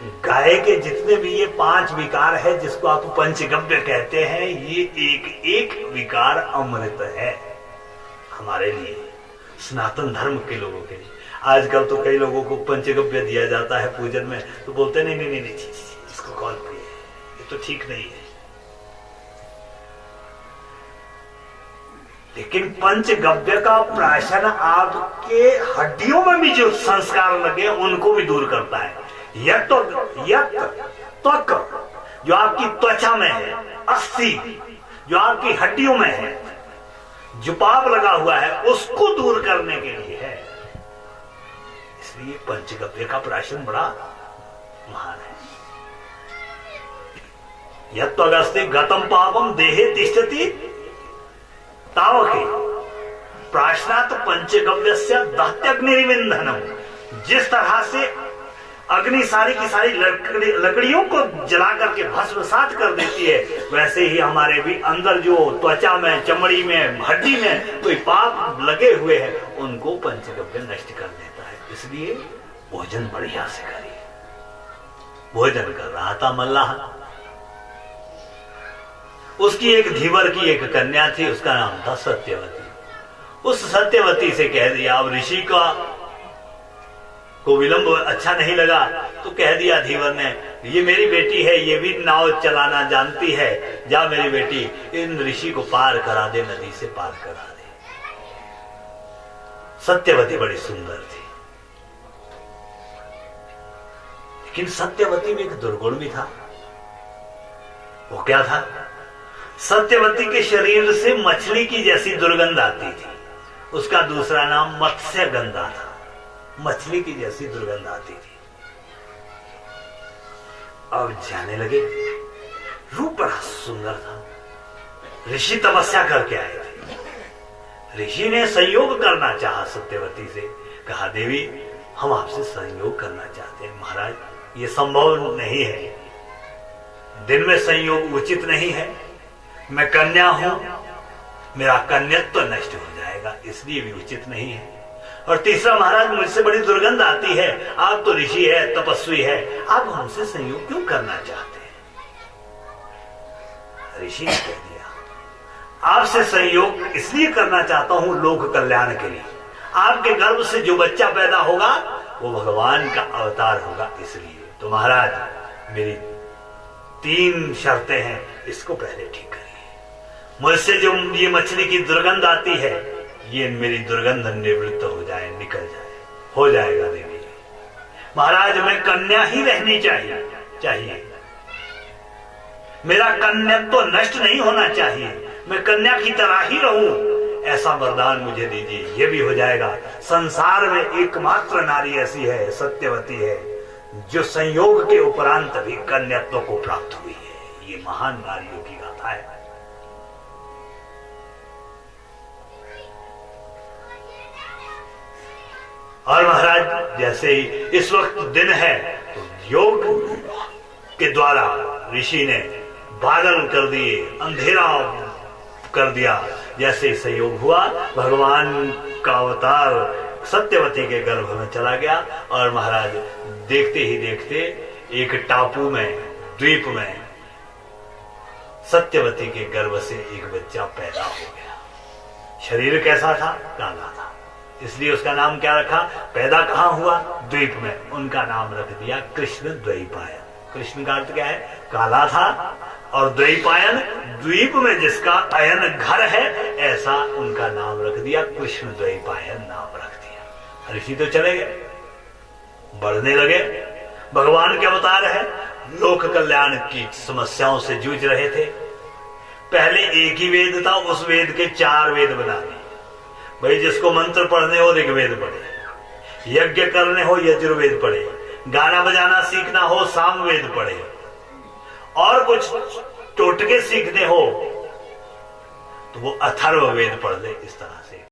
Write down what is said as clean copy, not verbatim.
गाय के जितने भी ये 5 विकार है, जिसको आप पंचगव्य कहते हैं, ये एक एक विकार अमृत है हमारे लिए, सनातन धर्म के लोगों के लिए। आजकल तो कई लोगों को पंचगव्य दिया जाता है पूजन में, तो बोलते नहीं नहीं नहीं, इसको कौन पिए, ये तो ठीक नहीं है। लेकिन पंचगव्य का प्राशन आपके हड्डियों में भी जो संस्कार लगे उनको भी दूर करता है। यत त्वक, जो आपकी त्वचा में है, अस्थि जो आपकी हड्डियों में है, जो पाप लगा हुआ है, उसको दूर करने के लिए है। इसलिए पंचगव्य का प्राशन बड़ा महान है। यत अगस्ते गतम पापम देहे तिष्ठति तावके प्राशनात् पंचगव्यस्य दहत्यग्निर्विंधनम। जिस तरह से अग्नि सारी की सारी लकड़ियों को जला करके भस्मसात कर देती है, वैसे ही हमारे भी अंदर जो त्वचा में, चमड़ी में, हड्डी में कोई पाप लगे हुए हैं, उनको पंचगव्य नष्ट कर देता है। इसलिए भोजन बढ़िया से करिए। भोजन कर रहा था मल्लाह, उसकी एक धीवर की एक कन्या थी, उसका नाम था सत्यवती। उस सत्यवती से कह दिया, अब ऋषि को विलंब अच्छा नहीं लगा, तो कह दिया धीवर ने, ये मेरी बेटी है, ये भी नाव चलाना जानती है, जा मेरी बेटी इन ऋषि को पार करा दे, नदी से पार करा दे। सत्यवती बड़ी सुंदर थी, लेकिन सत्यवती में एक दुर्गुण भी था। वो क्या था? सत्यवती के शरीर से मछली की जैसी दुर्गंध आती थी। उसका दूसरा नाम मत्स्य गंधा था। मछली की जैसी दुर्गंध आती थी। अब जाने लगे, रूप बड़ा सुंदर था। ऋषि तपस्या करके आए थे। ऋषि ने संयोग करना चाहा सत्यवती से, कहा देवी हम आपसे संयोग करना चाहते हैं। महाराज ये संभव नहीं है, दिन में संयोग उचित नहीं है, मैं कन्या हूं, मेरा कन्यत्व नष्ट हो जाएगा, इसलिए भी उचित नहीं है। और तीसरा, महाराज मुझसे बड़ी दुर्गंध आती है, आप तो ऋषि है, तपस्वी है, आप हमसे संयोग क्यों करना चाहते हैं? ऋषि ने कह दिया, आपसे संयोग इसलिए करना चाहता हूं लोक कल्याण के लिए। आपके गर्भ से जो बच्चा पैदा होगा वो भगवान का अवतार होगा, इसलिए। तो महाराज मेरी 3 शर्तें हैं, इसको पहले ठीक करिए। मुझसे जो ये मछली की दुर्गंध आती है, ये मेरी दुर्गंध निवृत्त हो जाए, निकल जाए। हो जाएगा देवी। महाराज मैं कन्या ही रहनी चाहिए, मेरा कन्यत्व नष्ट नहीं होना चाहिए, मैं कन्या की तरह ही रहूं, ऐसा वरदान मुझे दीजिए। ये भी हो जाएगा। संसार में एकमात्र नारी ऐसी है, सत्यवती है, जो संयोग के उपरांत भी कन्यत्व को प्राप्त हुई है। ये महान नारियों की गाथा है। और महाराज जैसे ही इस वक्त दिन है, तो योग के द्वारा ऋषि ने बादल कर दिए, अंधेरा कर दिया। जैसे ही संयोग हुआ, भगवान का अवतार सत्यवती के गर्भ में चला गया। और महाराज देखते ही देखते एक टापू में, द्वीप में, सत्यवती के गर्भ से एक बच्चा पैदा हो गया। शरीर कैसा था? काला था, इसलिए उसका नाम क्या रखा? पैदा कहां हुआ? द्वीप में। उनका नाम रख दिया कृष्ण द्वैपायन। कृष्ण का अर्थ क्या है? काला था, और द्वैपायन द्वीप में जिसका अयन घर है, ऐसा उनका नाम रख दिया, कृष्ण द्वैपायन नाम रख दिया। ऋषि तो चले गए, बढ़ने लगे। भगवान के अवतार है, लोक कल्याण की समस्याओं से जूझ रहे थे। पहले एक ही वेद था, उस वेद के 4 वेद बना दिए। भाई जिसको मंत्र पढ़ने हो ऋग्वेद पढ़े, यज्ञ करने हो यजुर्वेद पढ़े, गाना बजाना सीखना हो सामवेद पढ़े, और कुछ टोटके सीखने हो तो वो अथर्ववेद पढ़ ले। इस तरह से